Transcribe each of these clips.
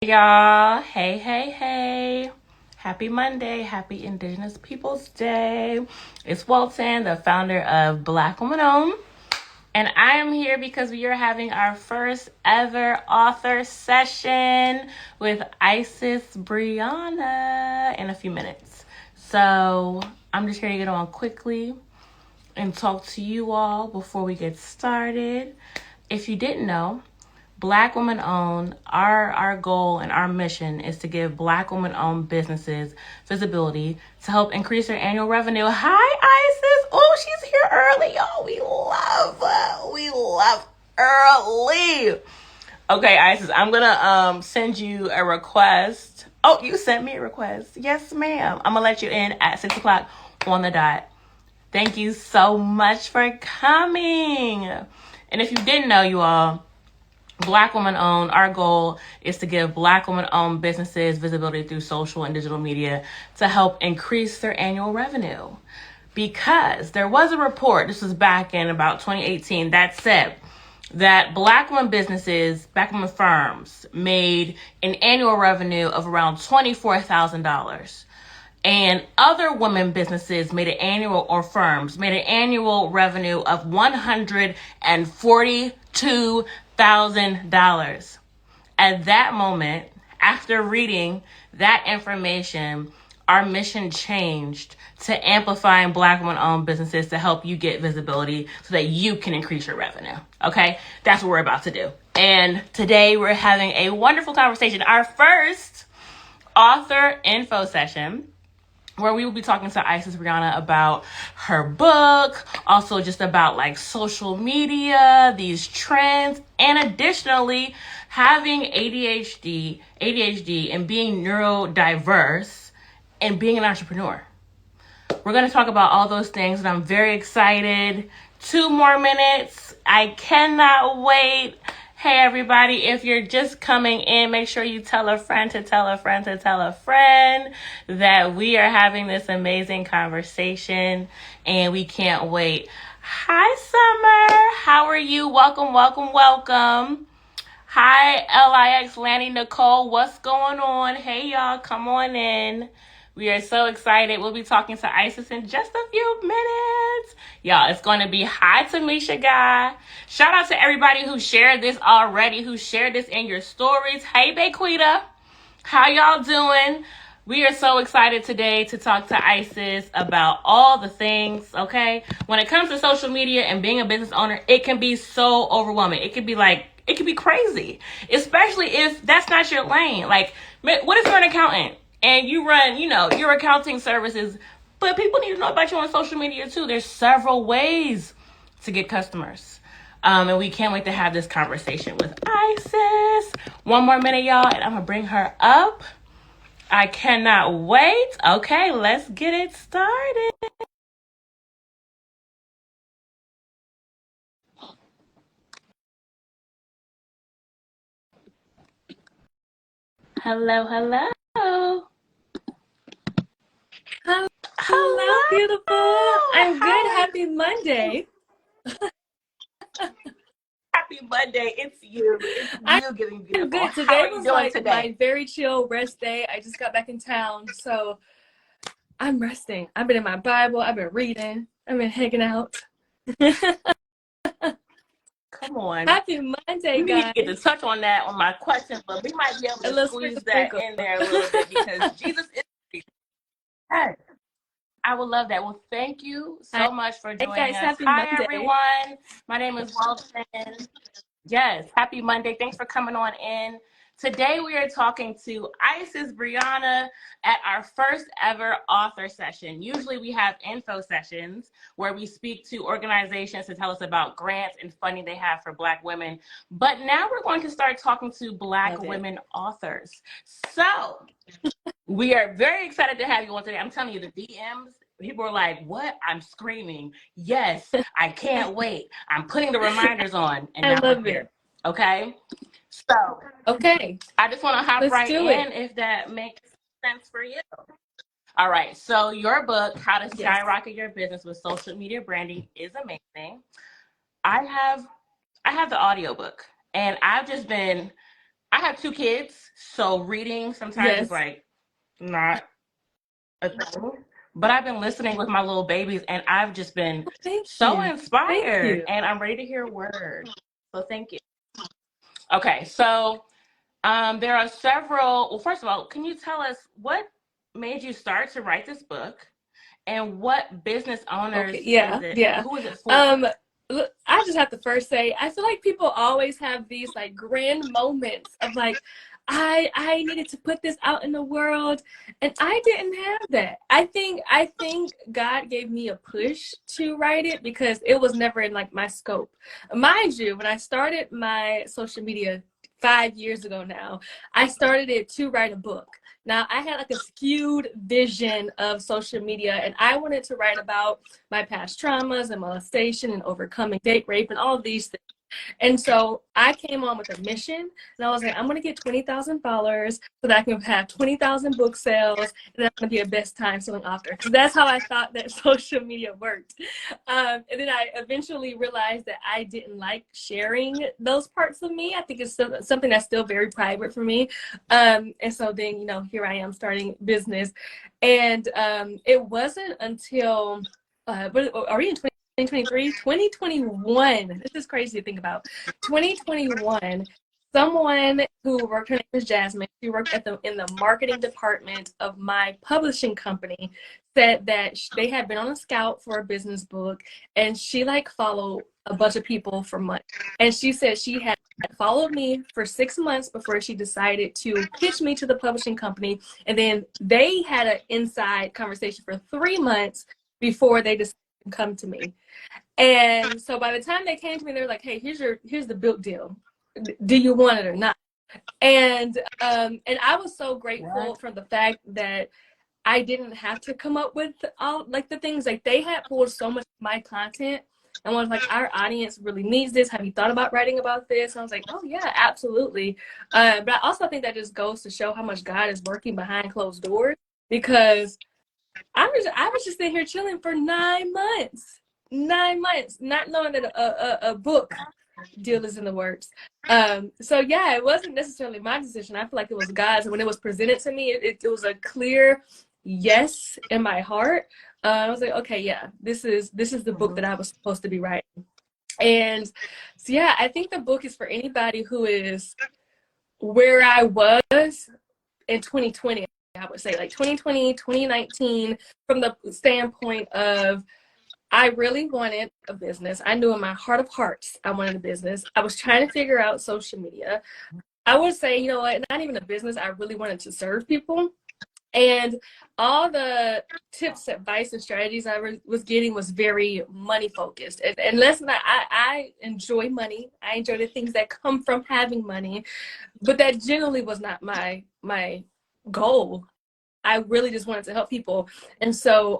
Y'all. Hey. Happy Monday. Happy Indigenous Peoples Day. It's Walton, the founder of Black Woman Owned. And I am here because we are having our first ever author session with Isis Breanna in a few minutes. So I'm just here to get on quickly and talk to you all before we get started. If you didn't know, Black women owned, our goal and our mission is to give Black women owned businesses visibility to help increase their annual revenue. Hi, Isis. Oh, she's here early, y'all. We love early. Okay, Isis, I'm gonna send you a request. Oh, you sent me a request. Yes, ma'am. I'm gonna let you in at 6:00 on the dot. Thank you so much for coming. And if you didn't know, you all, Black women owned, our goal is to give Black women owned businesses visibility through social and digital media to help increase their annual revenue. Because there was a report, this was back in about 2018, that said that Black women businesses, Black women firms made an annual revenue of around $24,000. And other women businesses made an annual, or firms made an annual revenue of $142,000. At that moment, after reading that information, our mission changed to amplifying Black women-owned businesses to help you get visibility so that you can increase your revenue. Okay? That's what we're about to do. And today we're having a wonderful conversation, our first author info session, where we will be talking to Isis Breanna about her book, also just about like social media, these trends, and additionally having ADHD and being neurodiverse and being an entrepreneur. We're going to talk about all those things, and I'm very excited. 2 more minutes. I cannot wait. Hey, everybody, if you're just coming in, make sure you tell a friend to tell a friend to tell a friend that we are having this amazing conversation, and we can't wait. Hi, Summer. How are you? Welcome. Hi, LIX, Lanny, Nicole. What's going on? Hey, y'all, come on in. We are so excited. We'll be talking to Isis in just a few minutes. Y'all, it's going to be hi to Misha Guy. Shout out to everybody who shared this already, who shared this in your stories. Hey, Baquita. How y'all doing? We are so excited today to talk to Isis about all the things, okay? When it comes to social media and being a business owner, it can be so overwhelming. It can be crazy, especially if that's not your lane. Like, what if you're an accountant and you run, your accounting services, but people need to know about you on social media too. There's several ways to get customers. And we can't wait to have this conversation with Isis. 1 more minute, y'all, and I'm going to bring her up. I cannot wait. Okay, let's get it started. Hello. Hello, Hello. beautiful. I'm good. How Happy Monday. Happy Monday. It's you. I'm Getting beautiful. good. How Today are you was doing like today? my very chill rest day. I just got back in town, so I'm resting. I've been in my Bible. I've been reading. I've been hanging out. Come on. Happy Monday, We guys. didn't get to touch on that on my question, but we might be able A to little squeeze that sprinkle. in there a little bit because Jesus is Jesus. Hey, I would love that. Well, thank you Hi, so much for hey joining guys. us. Happy Hi, Monday. everyone. My name is Walton. Yes, happy Monday. Thanks for coming on in. Today we are talking to Isis Breanna at our first ever author session. Usually we have info sessions where we speak to organizations to tell us about grants and funding they have for Black women. But now we're going to start talking to Black women authors. So we are very excited to have you on today. I'm telling you, the DMs, people are like, what? I'm screaming. Yes, I can't wait. I'm putting the reminders on, and I now we're love it. here. Okay? So Okay, I just want to hop let's right do in it. if that makes sense for you. All right. So your book, How to Yes. Skyrocket Your Business with Social Media Branding, is amazing. I have the audiobook, and I have 2 kids, so reading sometimes is Yes. like not a thing. But I've been listening with my little babies, and I've just been Well, thank so you. Thank inspired, you. and I'm ready to hear words. So thank you. Okay, so there are several. Well, first of all, can you tell us what made you start to write this book, and what business Okay, owners is yeah, it? yeah. Who is it for? Um, Look, I just have to first say, I feel like people always have these like grand moments of like, I needed to put this out in the world, and I didn't have that. I think God gave me a push to write it because it was never in like my scope. Mind you, when I started my social media 5 years ago now, I started it to write a book. Now, I had like a skewed vision of social media, and I wanted to write about my past traumas and molestation and overcoming date rape and all of these things. And so I came on with a mission, and I was like, I'm going to get $20,000 so that I can have 20,000 book sales, and I'm going to be a best time selling author. Because that's how I thought that social media worked. And then I eventually realized that I didn't like sharing those parts of me. I think it's still something that's still very private for me. And so then, here I am starting business. And it wasn't until, are we in 2023, 2021. This is crazy to think about. 2021, someone who worked, her name is Jasmine, she worked in the marketing department of my publishing company, said that they had been on a scout for a business book, and she like followed a bunch of people for months. And she said she had followed me for 6 months before she decided to pitch me to the publishing company. And then they had an inside conversation for 3 months before they decided to come to me. And so by the time they came to me, they were like, "Hey, here's the book deal. Do you want it or not?" And I was so grateful What? for the fact that I didn't have to come up with all like the things. Like, they had pulled so much of my content and was like, "Our audience really needs this. Have you thought about writing about this?" And I was like, "Oh yeah, absolutely." But I also think that just goes to show how much God is working behind closed doors, because I was just sitting here chilling for 9 months, 9 months, not knowing that a book deal is in the works. So yeah, it wasn't necessarily my decision. I feel like it was God's. And when it was presented to me, it was a clear yes in my heart. I was like, okay, yeah, this is the book that I was supposed to be writing. And so yeah, I think the book is for anybody who is where I was in 2020. I would say like 2020, 2019, from the standpoint of, I really wanted a business. I knew in my heart of hearts I wanted a business. I was trying to figure out social media. I would say, you know what, not even a business. I really wanted to serve people. And all the tips, advice, and strategies I was getting was very money focused. And listen, I enjoy money. I enjoy the things that come from having money, but that generally was not my goal. I really just wanted to help people. And so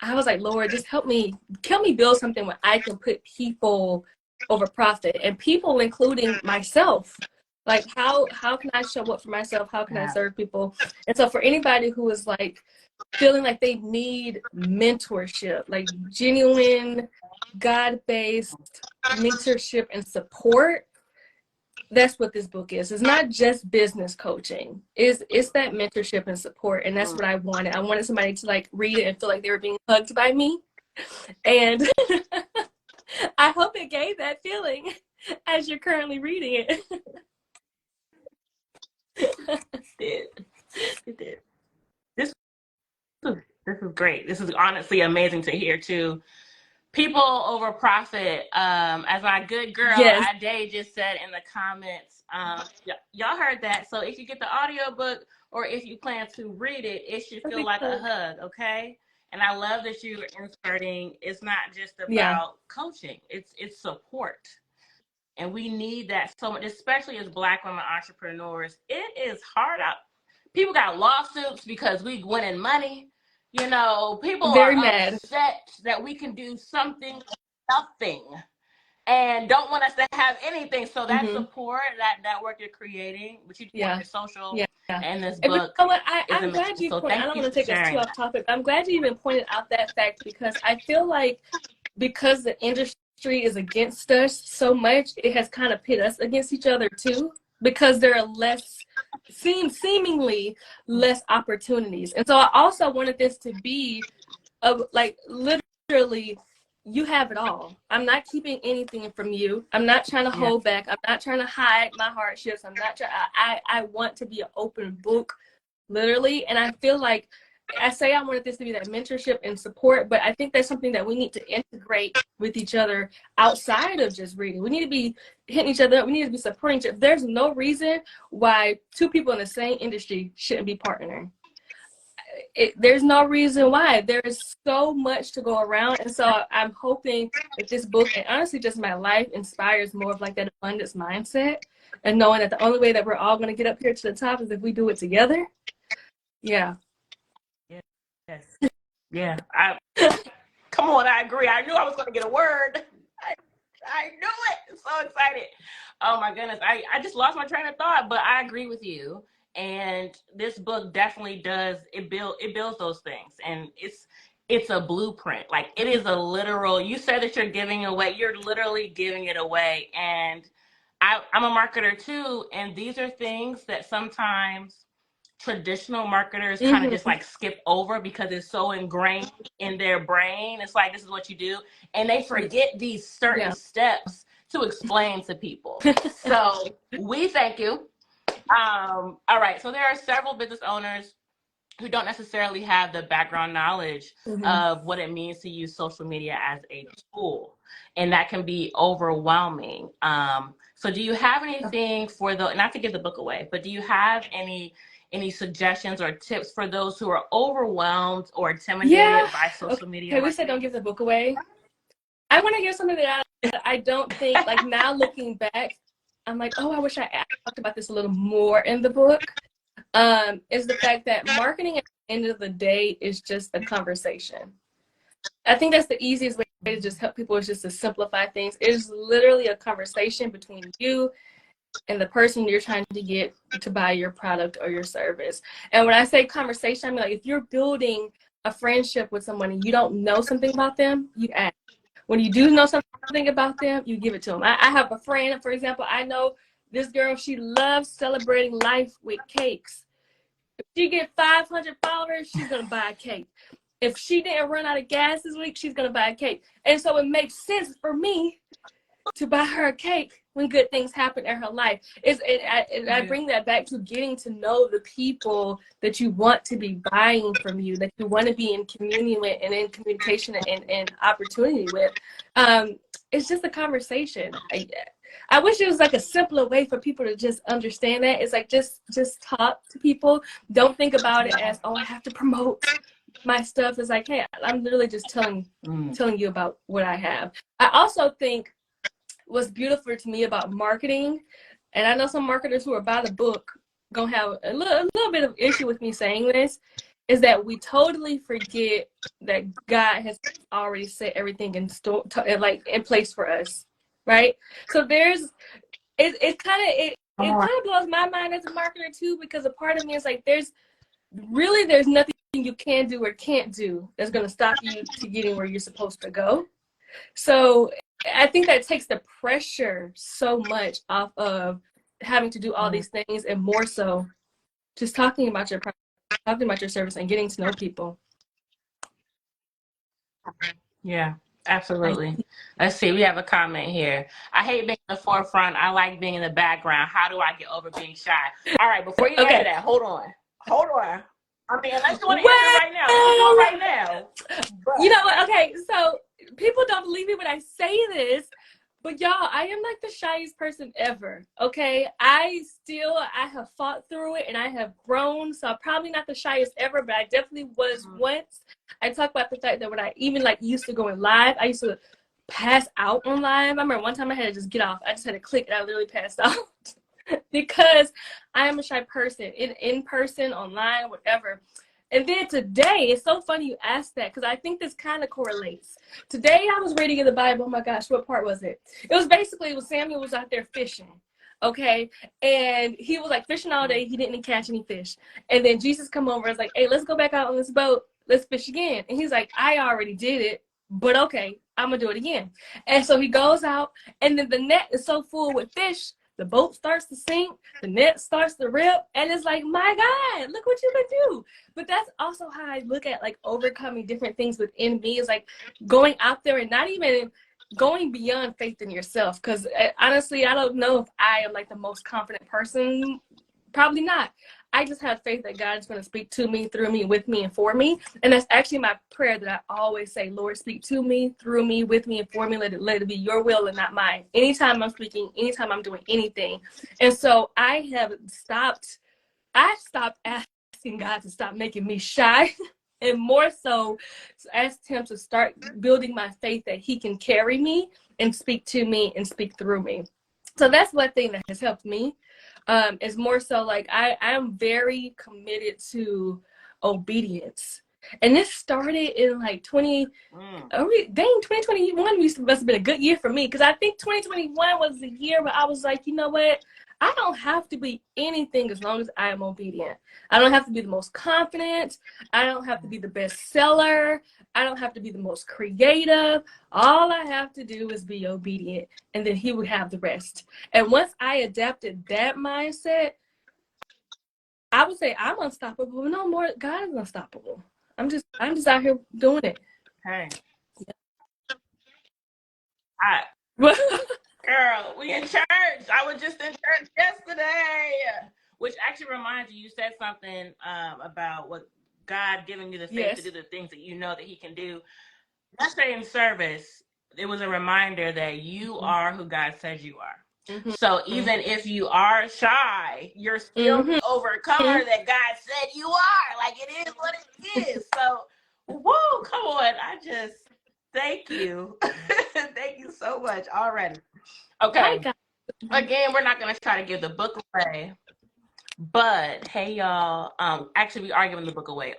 I was like, "Lord, just help me build something where I can put people over profit, and people including myself. Like, how can I show up for myself? How can I Yeah. serve people?" And so for anybody who is like feeling like they need mentorship, like genuine God-based mentorship and support, that's what this book is. It's not just business coaching. It's that mentorship and support. And that's what I wanted. I wanted somebody to like read it and feel like they were being hugged by me. And I hope it gave that feeling as you're currently reading it. It did. It did. This this is great. This is honestly amazing to hear too. People over profit. As my good girl Yes, Ade just said in the comments, y'all heard that. So if you get the audiobook or if you plan to read it, it should feel okay, like a cool. hug, okay? And I love that you're inserting. It's not just Yeah, about coaching; it's support, and we need that so much, especially as Black women entrepreneurs. It is hard out. People got lawsuits because we winning money. People are very mad. upset that we can do something, nothing, and don't want us to have anything. So that Hmm. support, that work you're creating, which you do on Yeah, your social yeah, yeah. and this But you book, know what? is I'm amazing. glad you So point. I thank don't you want to for take us too sharing off that. topic. I'm glad you even pointed out that fact, because I feel like because the industry is against us so much, it has kind of pit us against each other too. because there are seemingly less opportunities. And so I also wanted this to be like literally, you have it all. I'm not keeping anything from you. I'm not trying to hold back. I'm not trying to hide my hardships. I'm not trying. I want to be an open book, literally. And I feel like I say I wanted this to be that mentorship and support, but I think that's something that we need to integrate with each other outside of just reading. We need to be hitting each other up. We need to be supporting each other. There's no reason why two people in the same industry shouldn't be partnering. There's no reason why. There's so much to go around. And so I'm hoping that this book, and honestly just my life, inspires more of like that abundance mindset, and knowing that the only way that we're all going to get up here to the top is if we do it together. Yeah. Yes. Yeah. Come on, I agree. I knew I was going to get a word. I knew it. So excited. Oh my goodness. I just lost my train of thought, but I agree with you. And this book definitely does, it builds those things. And it's a blueprint. Like, it is a literal, you said that you're giving away, you're literally giving it away. And I'm a marketer too. And these are things that sometimes traditional marketers kind of just like skip over because it's so ingrained in their brain. It's like, this is what you do. And they forget these certain steps to explain to people. So we thank you. All right. So there are several business owners who don't necessarily have the background knowledge of what it means to use social media as a tool. And that can be overwhelming. So do you have anything for not to give the book away, but do you have any suggestions or tips for those who are overwhelmed or intimidated by social media? Okay, we said don't give the book away. I want to hear something that I don't think, like, now looking back, I'm like, oh, I wish I talked about this a little more in the book, is the fact that marketing at the end of the day is just a conversation. I think that's the easiest way to just help people, is just to simplify things. It is literally a conversation between you and the person you're trying to get to buy your product or your service. And when I say conversation, I mean, like, if you're building a friendship with someone and you don't know something about them, you ask. When you do know something about them, you give it to them. I have a friend, for example, I know this girl, she loves celebrating life with cakes. If she get 500 followers, she's going to buy a cake. If she didn't run out of gas this week, she's going to buy a cake. And so it makes sense for me to buy her a cake when good things happen in her life. I bring that back to getting to know the people that you want to be buying from you, that you want to be in communion with and in communication and opportunity with. It's just a conversation. I wish it was like a simpler way for people to just understand that. It's like, just talk to people. Don't think about it as, oh, I have to promote my stuff. It's like, hey, I'm literally just telling you about what I have. I also think what's beautiful to me about marketing, and I know some marketers who are by the book gonna have a little bit of issue with me saying this, is that we totally forget that God has already set everything in place for us, right? So it kind of blows my mind as a marketer too, because a part of me is like, there's nothing you can do or can't do that's gonna stop you to getting where you're supposed to go. So I think that takes the pressure so much off of having to do all these things, and more so just talking about your product, talking about your service, and getting to know people. Yeah, absolutely. Let's see. We have a comment here. I hate being in the forefront. I like being in the background. How do I get over being shy? All right, before you answer that, hold on. I mean, unless you want to answer right now, you can do it right now. But you know what? Okay, so people don't believe me when I say this, but y'all, I am like the shyest person ever. Okay, I have fought through it and I have grown. So I'm probably not the shyest ever, but I definitely was once. I talk about the fact that when I even used to go in live, I used to pass out on live. I remember one time I had to just get off. I just had to click and I literally passed out because I am a shy person in person, online, whatever. And then today, it's so funny you asked that, because I think this kind of correlates. Today I was reading in the Bible. Oh my gosh, what part was it? It was Samuel was out there fishing. Okay. And he was like fishing all day. He didn't catch any fish. And then Jesus come over and was like, hey, let's go back out on this boat. Let's fish again. And he's like, I already did it, but okay, I'm going to do it again. And so he goes out, and then the net is so full with fish the boat starts to sink, the net starts to rip, and it's like, my God, look what you can do. But that's also how I look at like overcoming different things within me, is like going out there and not even going beyond faith in yourself. Because honestly, I don't know if I am like the most confident person. Probably not. I just have faith that God is going to speak to me, through me, with me, and for me. And that's actually my prayer that I always say, Lord, speak to me, through me, with me, and for me. Let it be your will and not mine. Anytime I'm speaking, anytime I'm doing anything. And so I stopped asking God to stop making me shy. And more so asked him to start building my faith that he can carry me and speak to me and speak through me. So that's one thing that has helped me. Is more so like I am very committed to obedience. And this started in like 2021 must have been a good year for me, because I think 2021 was the year where I was like, you know what? I don't have to be anything as long as I am obedient. I don't have to be the most confident. I don't have to be the best seller. I don't have to be the most creative. All I have to do is be obedient, and then he would have the rest. And once I adapted that mindset, I would say I'm unstoppable. No more, God is unstoppable. I'm just out here doing it. Hey. Girl, we in church. I was just in church yesterday. Which actually reminds you said something about what God giving you the faith to do the things that you know that he can do. Yesterday in service, it was a reminder that you are who God says you are. Mm-hmm. So even if you are shy, you're still the overcomer that God said you are. Like, it is what it is. So, whoa, come on. I just thank you. Thank you so much already. Okay. Again, we're not going to try to give the book away. But, hey, y'all. Actually, we are giving the book away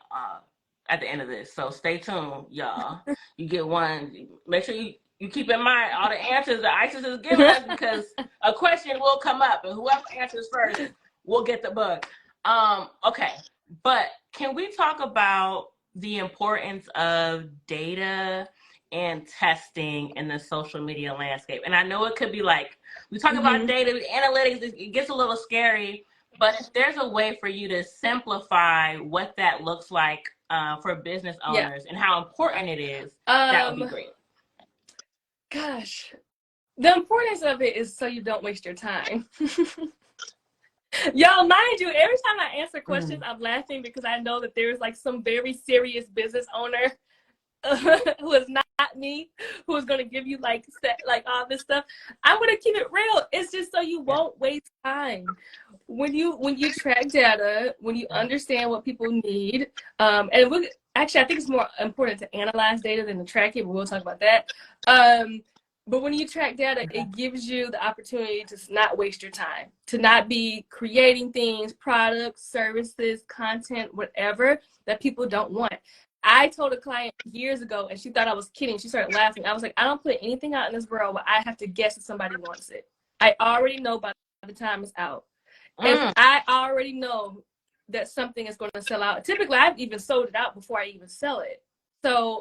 at the end of this. So stay tuned, y'all. You get one. Make sure you keep in mind all the answers that Isis is giving us, because a question will come up, and whoever answers first will get the book. Okay. But can we talk about the importance of data and testing in the social media landscape? And I know it could be like, we talk about data, analytics, it gets a little scary, but if there's a way for you to simplify what that looks like for business owners and how important it is, that would be great. Gosh, the importance of it is so you don't waste your time. Y'all, mind you, every time I answer questions, I'm laughing because I know that there's like some very serious business owner who is not me, who is going to give you like all this stuff. I'm going to keep it real. It's just so you won't waste time. When you track data, when you understand what people need, and actually, I think it's more important to analyze data than to track it, but we'll talk about that. But when you track data, it gives you the opportunity to not waste your time, to not be creating things, products, services, content, whatever that people don't want. I told a client years ago, and she thought I was kidding. She started laughing. I was like, I don't put anything out in this world where I have to guess if somebody wants it. I already know by the time it's out. If I already know that something is going to sell out, typically I've even sold it out before I even sell it. So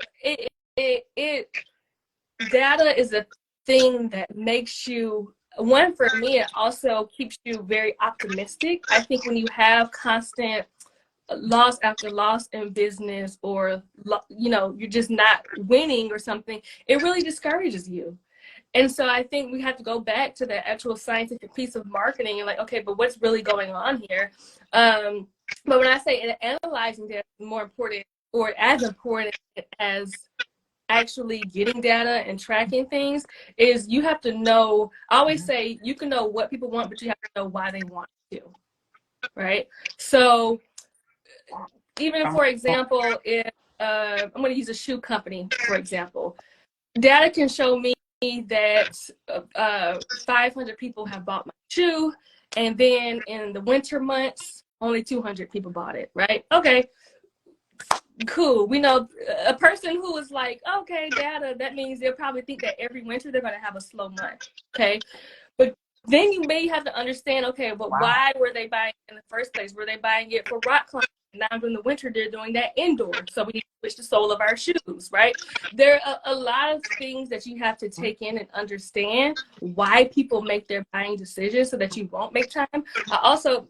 data is a thing that makes you, one, for me, it also keeps you very optimistic. I think when you have constant loss after loss in business, or you're just not winning or something, it really discourages you. And so I think we have to go back to the actual scientific piece of marketing and like, okay, but what's really going on here? But when I say analyzing data is more important, or as important as actually getting data and tracking things, is you have to know, I always say you can know what people want, but you have to know why they want to, right? So even for example, if I'm going to use a shoe company, for example, data can show me that 500 people have bought my shoe, and then in the winter months, only 200 people bought it, right? Okay, cool. We know a person who is like, okay, data, that means they'll probably think that every winter they're going to have a slow month, okay? But then you may have to understand, okay, but why were they buying it in the first place? Were they buying it for rock climbing? Now during the winter, they're doing that indoor. So we need to switch the sole of our shoes, right? There are a lot of things that you have to take in and understand why people make their buying decisions so that you won't make time. I'm so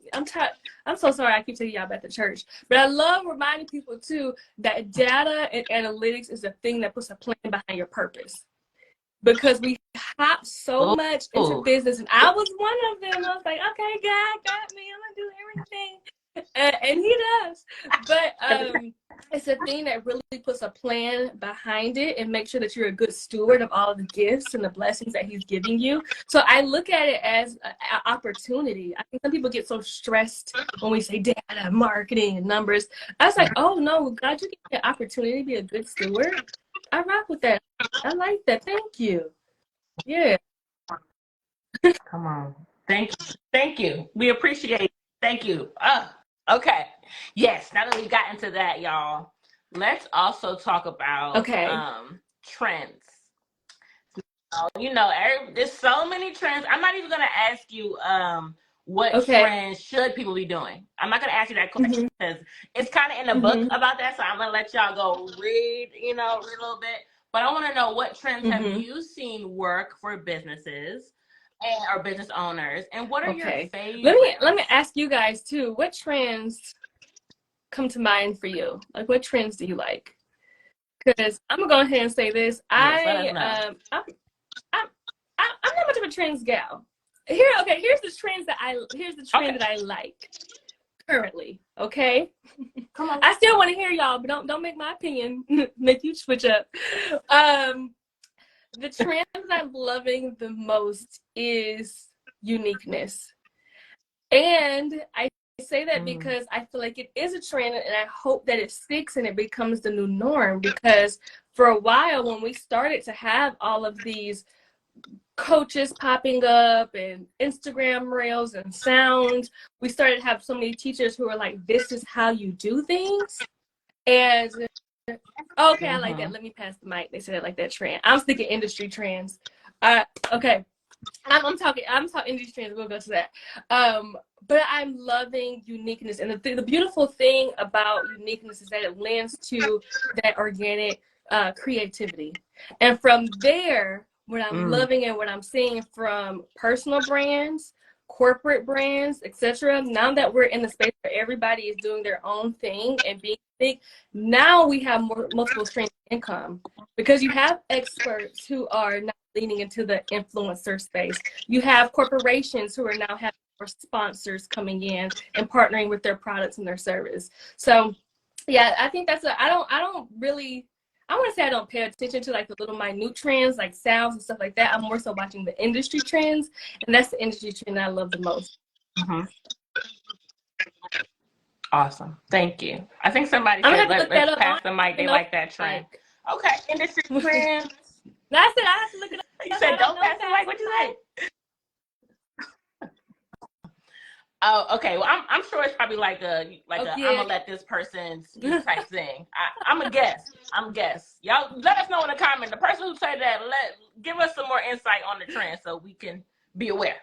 sorry I keep telling y'all about the church, but I love reminding people too that data and analytics is the thing that puts a plan behind your purpose. Because we hop so much into business, and I was one of them. I was like, okay, God got me. I'm gonna do everything, and He does. But it's a thing that really puts a plan behind it and make sure that you're a good steward of all of the gifts and the blessings that He's giving you. So I look at it as an opportunity. I think some people get so stressed when we say data, marketing, and numbers. I was like, oh no, God, you give me an opportunity to be a good steward. I rock with that. I like that. Thank you. Yeah. Come on. Thank you. We appreciate it. Thank you. Okay. Yes, now that we got into that, y'all, let's also talk about trends. There's so many trends. I'm not even going to ask you what trends should people be doing. I'm not going to ask you that question because it's kind of in the book about that. So I'm going to let y'all go read a little bit. But I want to know, what trends have you seen work for businesses or business owners, and what are your favorites? Let me ask you guys too. What trends come to mind for you? Like, what trends do you like? Because I'm gonna go ahead and say this. I'm not much of a trends gal. Here's the trend that I like currently. Okay. Come on. I still want to hear y'all, but don't make my opinion make you switch up. The trend that I'm loving the most is uniqueness. And I say that because I feel like it is a trend, and I hope that it sticks and it becomes the new norm. Because for a while, when we started to have all of these coaches popping up and Instagram reels and sounds, we started to have so many teachers who are like, this is how you do things. And okay, I like that. Let me pass the mic. They said it like that trend. I'm thinking industry trends. Okay. I'm talking industry trends. We'll go to that. But I'm loving uniqueness. And the beautiful thing about uniqueness is that it lends to that organic creativity. And from there, what I'm loving and what I'm seeing from personal brands, corporate brands, etc. Now that we're in the space where everybody is doing their own thing and being big, now we have multiple streams of income, because you have experts who are now leaning into the influencer space. You have corporations who are now having more sponsors coming in and partnering with their products and their service. So yeah, I think that's I want to say I don't pay attention to like the little minute trends like sounds and stuff like that. I'm more so watching the industry trends, and that's the industry trend that I love the most. Awesome. Thank you. I think somebody said, let's pass the mic. They like that trend. Okay. Industry trends. That's it. I have to look it up. You said don't pass the mic. What'd you say? Oh, okay. Well, I'm sure it's probably like a I'm gonna let this person speak type thing. I'm a guess. Y'all let us know in the comment. The person who said that, give us some more insight on the trend so we can be aware.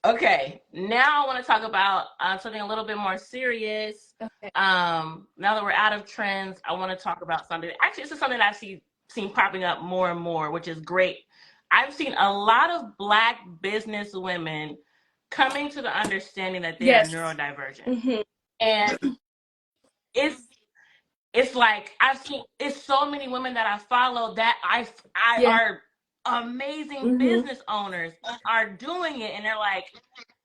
Okay. Now I want to talk about something a little bit more serious. Okay. Now that we're out of trends, I want to talk about something. Actually, this is something I've seen popping up more and more, which is great. I've seen a lot of Black business women coming to the understanding that they are neurodivergent. And it's like it's so many women that I follow that I are amazing business owners are doing it, and they're like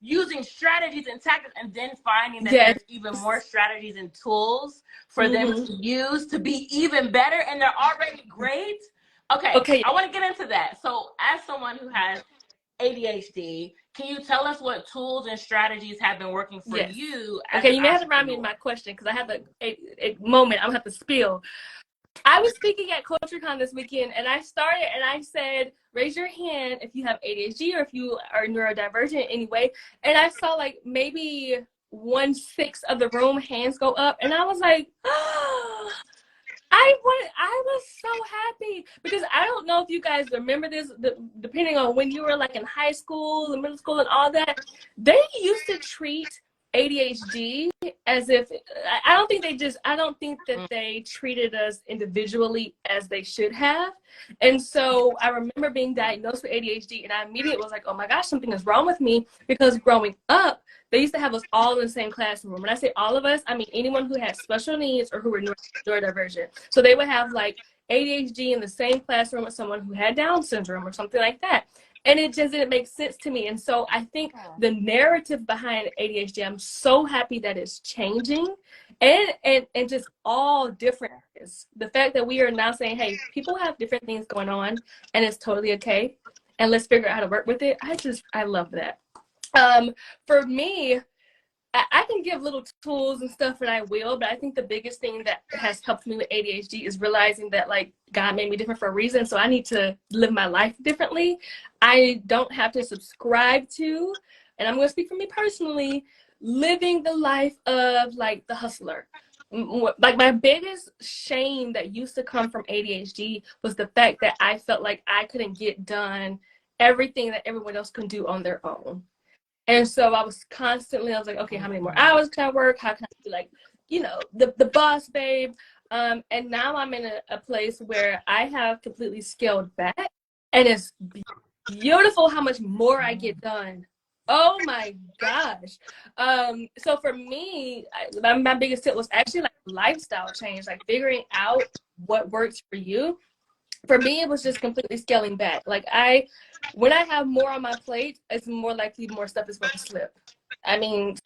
using strategies and tactics, and then finding that there's even more strategies and tools for them to use to be even better, and they're already great. Okay. I want to get into that. So as someone who has ADHD, can you tell us what tools and strategies have been working for you? Okay, you may have to remind me of my question, because I have a moment I'm gonna have to spill. I was speaking at CultureCon this weekend, and I said, raise your hand if you have ADHD or if you are neurodivergent anyway. And I saw like maybe 1/6 of the room hands go up, and I was like, oh, I was so happy, because I don't know if you guys remember this, depending on when you were like in high school and middle school and all that, they used to treat ADHD as if I don't think that they treated us individually as they should have. And so I remember being diagnosed with ADHD, and I immediately was like, oh my gosh, something is wrong with me, because growing up, they used to have us all in the same classroom. When I say all of us, I mean anyone who had special needs or who were neurodivergent. So they would have like ADHD in the same classroom as someone who had Down syndrome or something like that. And it just didn't make sense to me. And so I think the narrative behind ADHD, I'm so happy that it's changing, and just all different. The fact that we are now saying, hey, people have different things going on and it's totally okay. And let's figure out how to work with it. I love that. For me, I can give little tools and stuff, and I will, but I think the biggest thing that has helped me with ADHD is realizing that, like, God made me different for a reason, so I need to live my life differently. I don't have to subscribe to, and I'm going to speak for me personally, living the life of, like, the hustler. Like, my biggest shame that used to come from ADHD was the fact that I felt like I couldn't get done everything that everyone else can do on their own. And so I was like, okay, how many more hours can I work? How can I be like, the boss babe? And now I'm in a place where I have completely scaled back, and it's beautiful how much more I get done. Oh my gosh. So for me, my biggest tip was actually like lifestyle change, like figuring out what works for you. For me, it was just completely scaling back. Like when I have more on my plate, it's more likely more stuff is going to slip. I mean,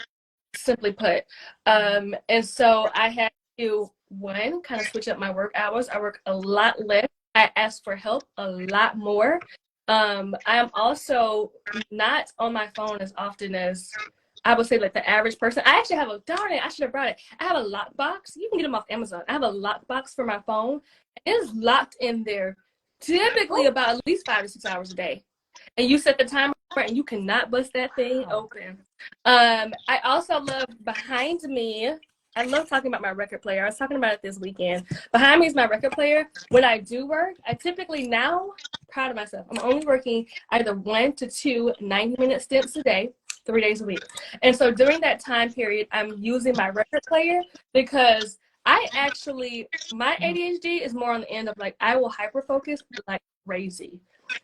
simply put. And so I had to, one, kind of switch up my work hours. I work a lot less. I ask for help a lot more. I am also not on my phone as often as I would say like the average person. I actually have I should have brought it. I have a lockbox. You can get them off Amazon. I have a lockbox for my phone. It is locked in there typically about at least 5 to 6 hours a day. And you set the timer and you cannot bust that thing open. I also love behind me. I love talking about my record player. I was talking about it this weekend. Behind me is my record player. When I do work, I typically now, proud of myself, I'm only working either 1 to 2 90-minute stints a day, 3 days a week. And so during that time period, I'm using my record player because my ADHD is more on the end of like, I will hyper-focus like crazy.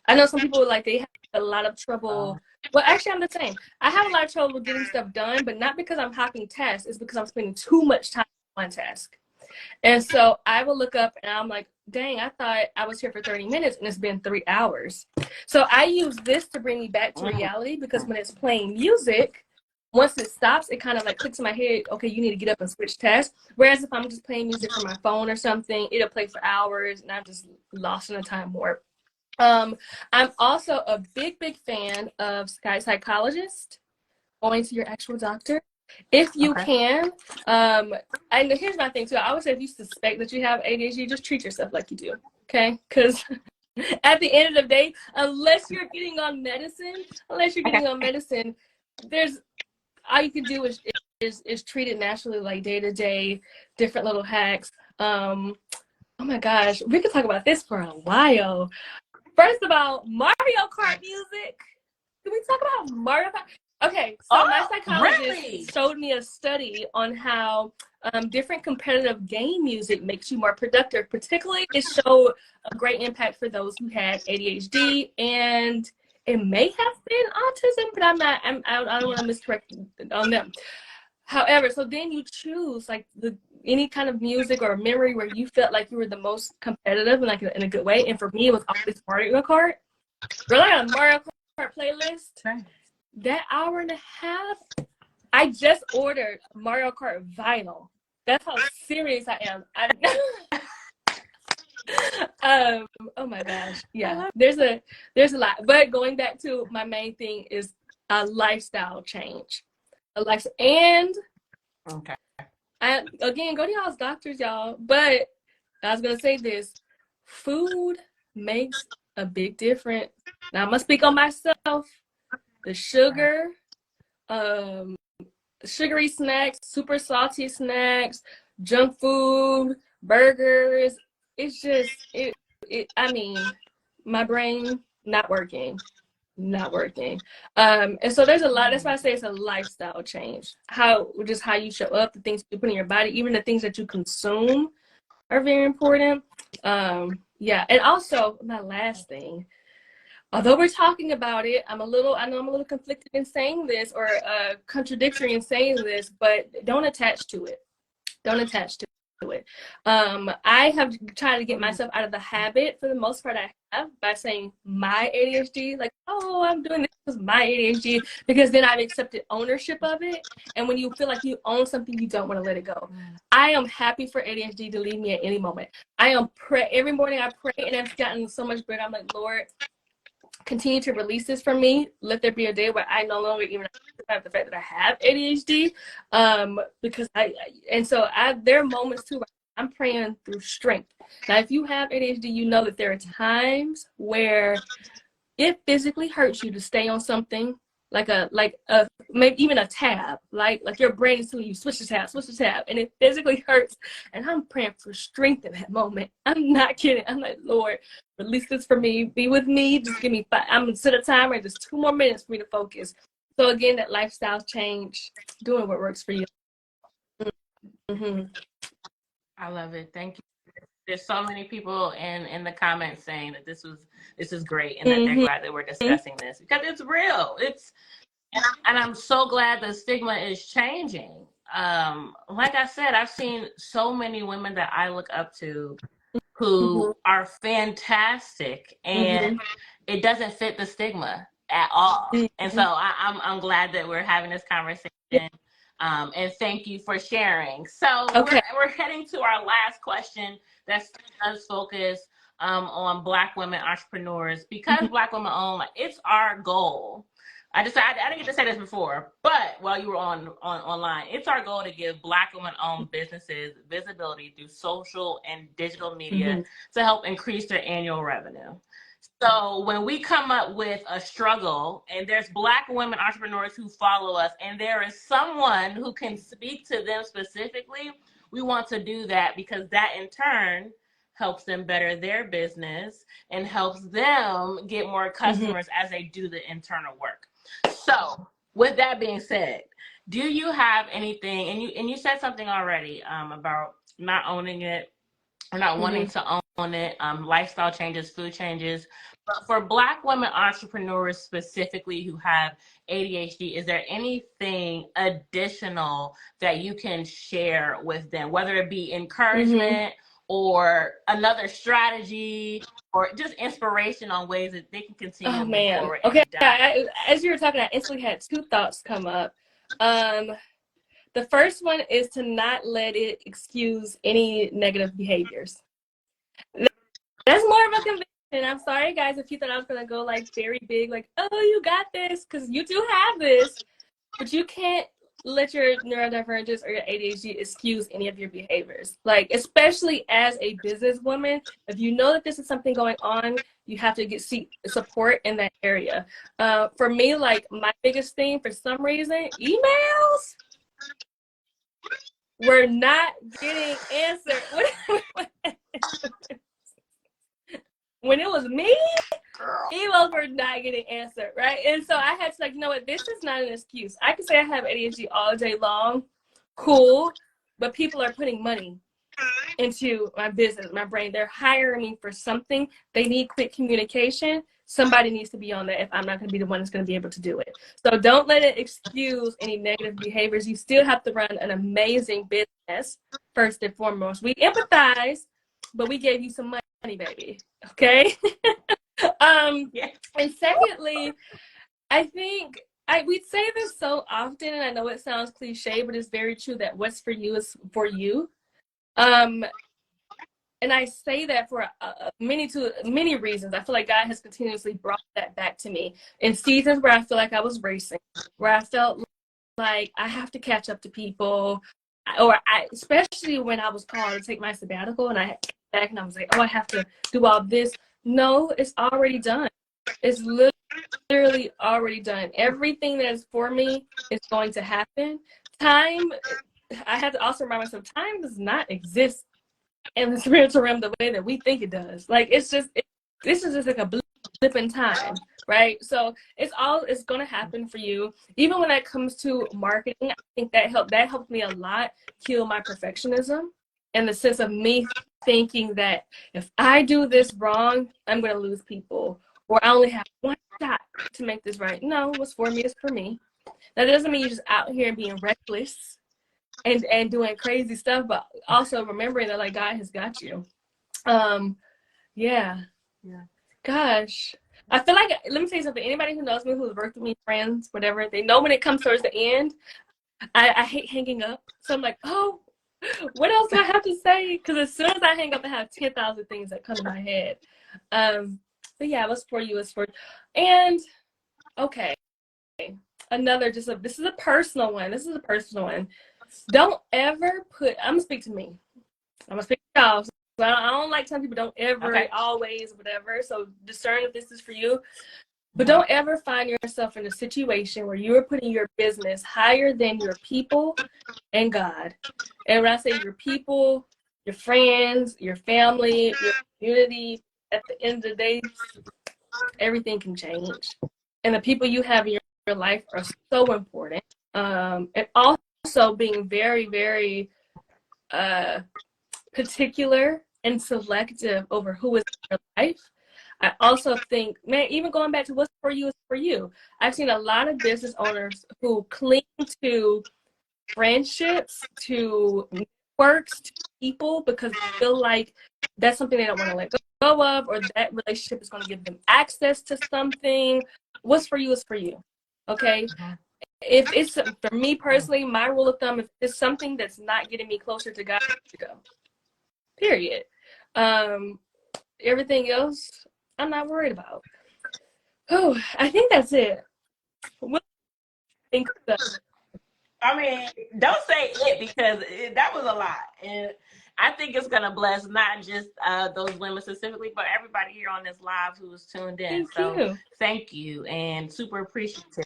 I know some people like they have a lot of trouble. Well, actually, I'm the same. I have a lot of trouble getting stuff done, but not because I'm hopping tasks. It's because I'm spending too much time on one task. And so I will look up and I'm like, dang, I thought I was here for 30 minutes and it's been 3 hours. So I use this to bring me back to reality, because when it's playing music, once it stops, it kind of like clicks in my head, okay, you need to get up and switch tasks. Whereas if I'm just playing music from my phone or something, it'll play for hours and I'm just lost in a time warp. I'm also a big fan of psychologist, going to your actual doctor. If you can, and here's my thing too. I always say if you suspect that you have ADHD, just treat yourself like you do, okay? Because at the end of the day, unless you're getting on medicine, there's all you can do is treat it naturally, like day to day, different little hacks. Oh my gosh, we could talk about this for a while. First of all, Mario Kart music. Can we talk about Mario Kart? Okay, so my psychologist showed me a study on how different competitive game music makes you more productive. Particularly, it showed a great impact for those who had ADHD, and it may have been autism, but I don't want to miscorrect on them. However, so then you choose like any kind of music or memory where you felt like you were the most competitive and like in a good way. And for me, it was always Mario Kart. Really, on a Mario Kart playlist. That hour and a half, I just ordered Mario Kart vinyl. That's how serious I am. Oh my gosh, yeah. There's a lot, but going back to my main thing is a lifestyle change. And again, go to y'all's doctors, y'all. But I was gonna say this: food makes a big difference. Now I'm gonna speak on myself. The sugar, sugary snacks, super salty snacks, junk food, burgers. It's just I mean, my brain not working. not working. And so there's a lot. That's why I say it's a lifestyle change. How you show up, the things you put in your body, even the things that you consume are very important. Yeah, and also my last thing. Although we're talking about it, I know I'm a little conflicted in saying this, or contradictory in saying this, but don't attach to it. Don't attach to it. I have tried to get myself out of the habit, for the most part I have, by saying my ADHD, like, oh, I'm doing this because my ADHD, because then I've accepted ownership of it. And when you feel like you own something, you don't want to let it go. I am happy for ADHD to leave me at any moment. Every morning I pray, and I've gotten so much better. I'm like, Lord, continue to release this from me. Let there be a day where I no longer even have the fact that I have ADHD. Because there are moments too where I'm praying through strength. Now, if you have ADHD, you know that there are times where it physically hurts you to stay on something, like maybe even a tab, like your brain is telling you switch the tab, and it physically hurts. And I'm praying for strength in that moment. I'm not kidding. I'm like, Lord, release this for me. Be with me. Just give me 5. I'm gonna set a timer. Just 2 more minutes for me to focus. So again, that lifestyle change, doing what works for you. Mm-hmm. I love it. Thank you. There's so many people in the comments saying that this is great, and that they're glad that we're discussing this, because it's real. And I'm so glad the stigma is changing. Like I said, I've seen so many women that I look up to who are fantastic, and it doesn't fit the stigma at all. And so I'm glad that we're having this conversation. And thank you for sharing. So we're heading to our last question that does focus on Black women entrepreneurs, because Black women own. Like, it's our goal. I didn't get to say this before, but while you were online, it's our goal to give Black women-owned businesses visibility through social and digital media to help increase their annual revenue. So when we come up with a struggle, and there's Black women entrepreneurs who follow us, and there is someone who can speak to them specifically, we want to do that, because that in turn helps them better their business and helps them get more customers as they do the internal work. So with that being said, do you have anything, and you said something already about not owning it, or not wanting to own it, lifestyle changes, food changes. But for Black women entrepreneurs specifically who have ADHD, is there anything additional that you can share with them, whether it be encouragement or another strategy, or just inspiration on ways that they can continue to move forward? Okay, as you were talking, I instantly had 2 thoughts come up. The first one is to not let it excuse any negative behaviors. That's more of a conviction. I'm sorry, guys, if you thought I was going to go like very big, like, oh, you got this, because you do have this, but you can't let your neurodivergence or your ADHD excuse any of your behaviors. Like, especially as a businesswoman, if you know that this is something going on, you have to seek support in that area. For me, like, my biggest thing, for some reason, emails were not getting answered. When it was me, emails were not getting answered, right? And so I had to, like, you know what, this is not an excuse. I can say I have ADHD all day long, cool, but people are putting money into my business, my brain. They're hiring me for something. They need quick communication. Somebody needs to be on that if I'm not going to be the one that's going to be able to do it. So don't let it excuse any negative behaviors. You still have to run an amazing business, first and foremost. We empathize, but we gave you some money, baby. Okay? And secondly, I think we say this so often, and I know it sounds cliche, but it's very true, that what's for you is for you. And I say that for many reasons. I feel like God has continuously brought that back to me in seasons where I feel like I was racing, where I felt like I have to catch up to people, especially when I was called to take my sabbatical, and I had to come back and I was like, oh, I have to do all this. No, it's already done. It's literally already done. Everything that is for me is going to happen. Time, I have to also remind myself, time does not exist in the spiritual realm the way that we think it does. Like, this is just like a blip in time. right? So it's going to happen for you. Even when it comes to marketing, I think that helped me a lot kill my perfectionism, in the sense of me thinking that if I do this wrong, I'm going to lose people, or I only have one shot to make this right. No, what's for me is for me. That doesn't mean you're just out here being reckless and doing crazy stuff, but also remembering that like God has got you. Yeah. Gosh. I feel like, let me tell you something. Anybody who knows me, who's worked with me, friends, whatever, they know when it comes towards the end, I hate hanging up. So I'm like, oh, what else do I have to say? Because as soon as I hang up, I have 10,000 things that come to my head. But yeah, what's for you is for, and okay, another this is a personal one. This is a personal one. Don't ever put, I'm gonna speak to me. I'm gonna speak to y'all. So I don't like telling people don't ever, always, whatever. So discern if this is for you. But don't ever find yourself in a situation where you are putting your business higher than your people and God. And when I say your people, your friends, your family, your community, at the end of the day, everything can change. And the people you have in your life are so important. And also being very, very particular and selective over who is in your life. I also think, man, even going back to what's for you is for you. I've seen a lot of business owners who cling to friendships, to networks, to people, because they feel like that's something they don't want to let go of, or that relationship is going to give them access to something. What's for you is for you. Okay. If it's, for me personally, my rule of thumb, if it's something that's not getting me closer to God, to go. Period. Everything else, I'm not worried about. Oh, I think that's it. What do you think of that? I mean, don't say it, because that was a lot. And I think it's going to bless not just those women specifically, but everybody here on this live who's tuned in. Thank you. Thank you, and super appreciative.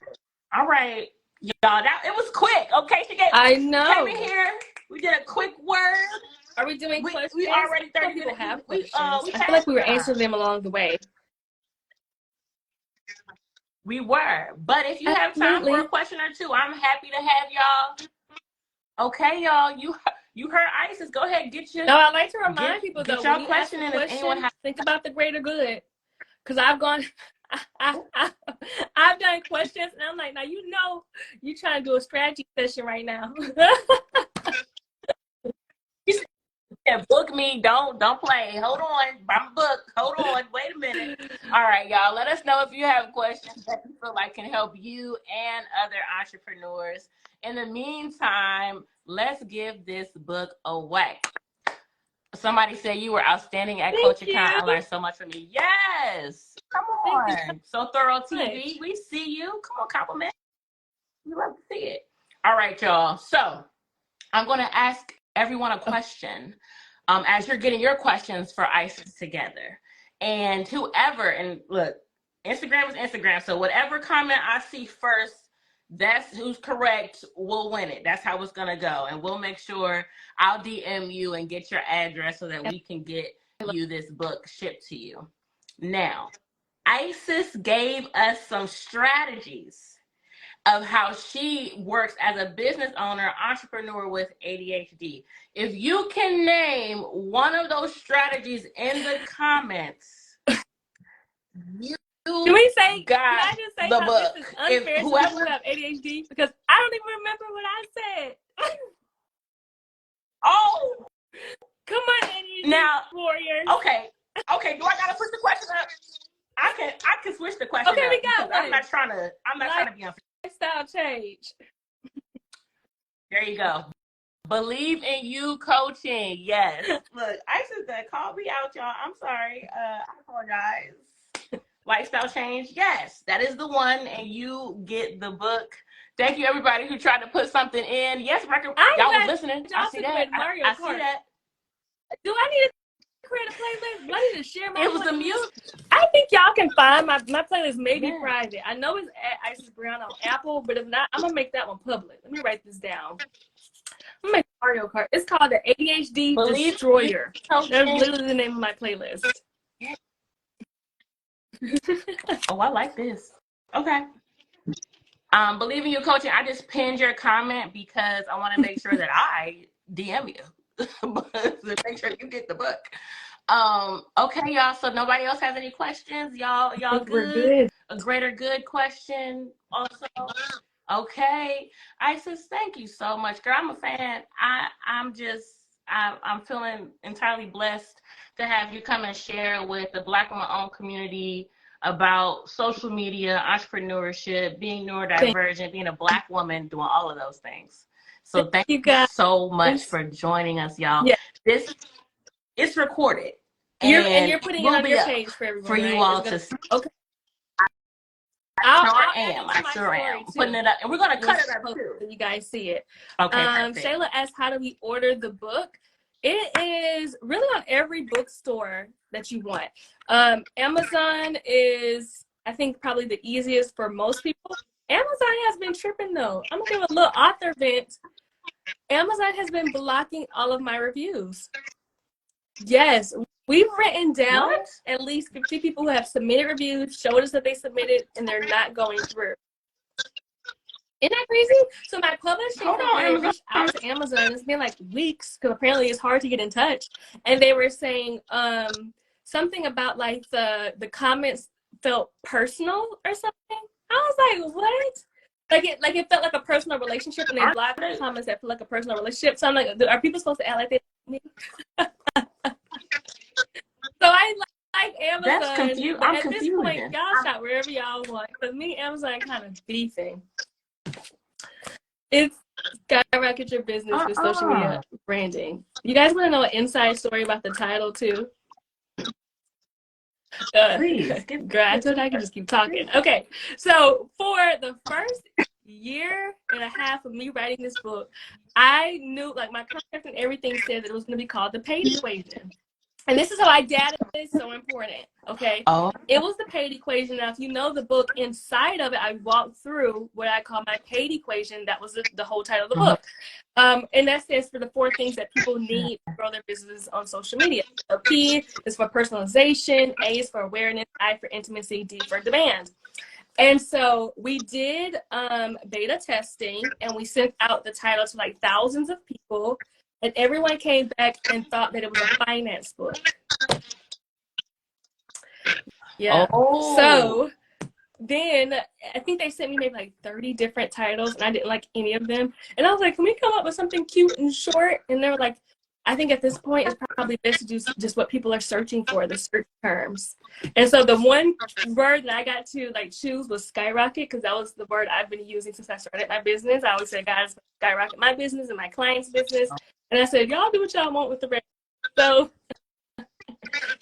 All right, y'all, it was quick. Okay, I know. came in here. We did a quick word. Are we doing questions? We already 30 people minutes. have questions. I feel like we were answering them along the way. We were. But if you have time for a question or two, I'm happy to have y'all. Okay, y'all. You heard Isis. Go ahead, get your. No, I like to remind people though, when you ask a question, think about the greater good. Because I've done questions and I'm like, now you trying to do a strategy session right now. Yeah, book me. Don't play. Hold on. I'm booked. Hold on. Wait a minute. All right, y'all. Let us know if you have questions that you feel like can help you and other entrepreneurs. In the meantime, let's give this book away. Somebody said you were outstanding at Coach Account. I learned so much from you. Yes. Come on. So Thorough TV. We see you. Come on, compliment. We love to see it. All right, y'all. So I'm going to ask everyone a question as you're getting your questions for Isis together. And whoever, and look, Instagram is Instagram. So whatever comment I see first, that's who's correct, will win it. That's how it's going to go. And we'll make sure I'll DM you and get your address so that we can get you this book shipped to you. Now, Isis gave us some strategies of how she works as a business owner, entrepreneur with ADHD. If you can name one of those strategies in the comments, can I just say the book. This is unfair to people who have ADHD, because I don't even remember what I said. Oh, come on, ADHD now, warriors. Okay. Do I gotta switch the question up? I can switch the question up. Okay, we got one. I'm not trying to be unfair. Lifestyle change. There you go. Believe in you coaching. Yes. Look, Isis that called me out, y'all. I'm sorry. I apologize. Lifestyle change. Yes, that is the one, and you get the book. Thank you, everybody who tried to put something in. Yes, record. Y'all was listening. I see that. I see that. Do I need to create a playlist? Do I need to share my? It was the music. I think y'all can find my playlist. Maybe private. I know it's at Isis Breanna on Apple, but if not, I'm gonna make that one public. Let me write this down. I'm gonna make Mario Kart. It's called the ADHD Destroyer. That's literally the name of my playlist. Oh, I like this. Okay. Believe in you coaching. I just pinned your comment because I want to make sure that I DM you to make sure you get the book. Okay, y'all. So nobody else has any questions? Y'all We're good? good. A greater good question also. Okay. Isis, thank you so much. Girl, I'm a fan. I'm feeling entirely blessed to have you come and share with the Black woman-owned community about social media, entrepreneurship, being neurodivergent, being a Black woman, doing all of those things. So thank you you guys. so much for joining us, y'all. Yeah. This it's recorded You're and putting it will on be your up page for everyone, for you right? all to see. Okay. I I'll add am. it to I my sure am. story Putting too. it up, and we're gonna cut Once it up too. you guys see it. Okay, perfect. Shayla asked, how do we order the book? It is really on every bookstore that you want. Amazon is, I think, probably the easiest for most people. Amazon has been tripping though. I'm gonna give a little author vent. Amazon has been blocking all of my reviews. Yes, we've written down at least 50 people who have submitted reviews, showed us that they submitted, and they're not going through. Isn't that crazy? So my publishing company reached out to Amazon. It's been like weeks because apparently it's hard to get in touch. And they were saying something about like the comments felt personal or something. I was like, what? Like it felt like a personal relationship, and they blocked comments that feel like a personal relationship. So I'm like, are people supposed to act like they? So I like Amazon. That's confusing. I'm at confused. This point, y'all shop wherever y'all want. But me, Amazon kind of beefing. It's skyrocket your business with social media branding. You guys want to know an inside story about the title too? Please. Girl, I told you I could just keep talking. Okay, so for the first year and a half of me writing this book, I knew, like, my contract and everything said that it was going to be called the paid equation. And this is how data is so important, okay? It was the paid equation. Now, if you know the book, inside of it, I walked through what I call my paid equation. That was the whole title of the book. And that stands for the 4 things that people need to grow their business on social media. So P is for personalization, A is for awareness, I for intimacy, D for demand. And so we did beta testing, and we sent out the title to like thousands of people. And everyone came back and thought that it was a finance book. Yeah. So then I think they sent me maybe like 30 different titles, and I didn't like any of them. And I was like, can we come up with something cute and short? And they were like, I think at this point it's probably best to do just what people are searching for, the search terms. And so the one word that I got to like choose was skyrocket, because that was the word I've been using since I started my business. I always say, guys, skyrocket my business and my clients' business. And I said, y'all do what y'all want with the rest. So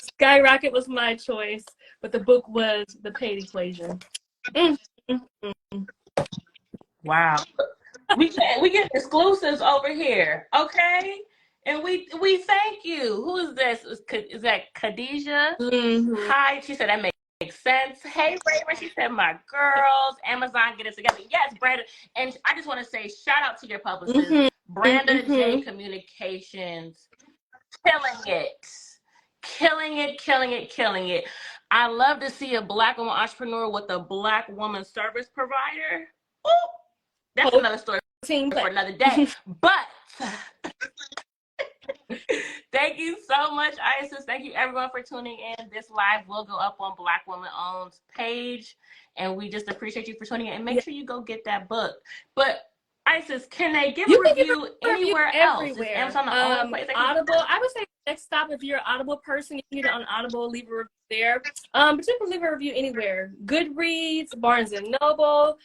skyrocket was my choice, but the book was the paid equation. Wow. We get exclusives over here, okay? And we thank you. Who is this? Is that Khadijah? Hi. She said that makes sense. Hey, Raven. She said, my girls, Amazon, get it together. Yes, Brandon. And I just want to say, shout out to your publicist, Breanna J Communications. Killing it. I love to see a Black woman entrepreneur with a Black woman service provider. Ooh, that's another story for another day. But thank you so much, Isis. Thank you, everyone, for tuning in. This live will go up on Black Woman Owned's page, and we just appreciate you for tuning in. And make sure you go get that book. But Isis, can they give a review anywhere else? Is Amazon the only place? Audible. I would say next stop, if you're an Audible person, you can get it on Audible, leave a review there. But you can leave a review anywhere. Goodreads, Barnes and Noble.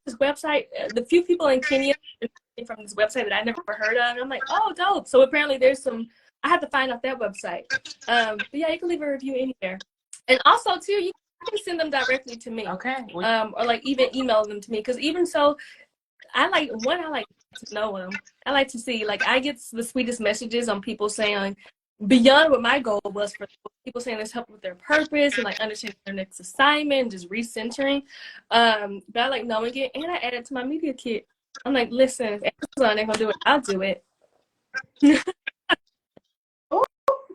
This website, the few people in Kenya from this website that I never heard of, and I'm like, oh, dope. So apparently there's some, I have to find out that website. But yeah, you can leave a review anywhere. And also too, you can send them directly to me. Okay. Or like even email them to me, because even so, I like to know them. I like to see, like, I get the sweetest messages on people saying, beyond what my goal was, for people saying this help with their purpose and like understanding their next assignment, just recentering. But I like knowing it, and I add it to my media kit. I'm like, listen, if Amazon ain't gonna do it, I'll do it. Oh,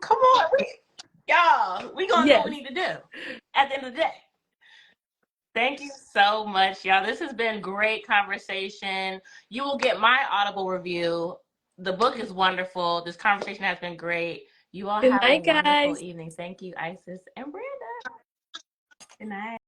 come on. Y'all, we gonna do what we Yes. need to do at the end of the day. Thank you so much, y'all. This has been great conversation. You will get my Audible review. The book is wonderful. This conversation has been great. You all Good have a night, wonderful guys. evening. Thank you, Isis and Breanna. Good night.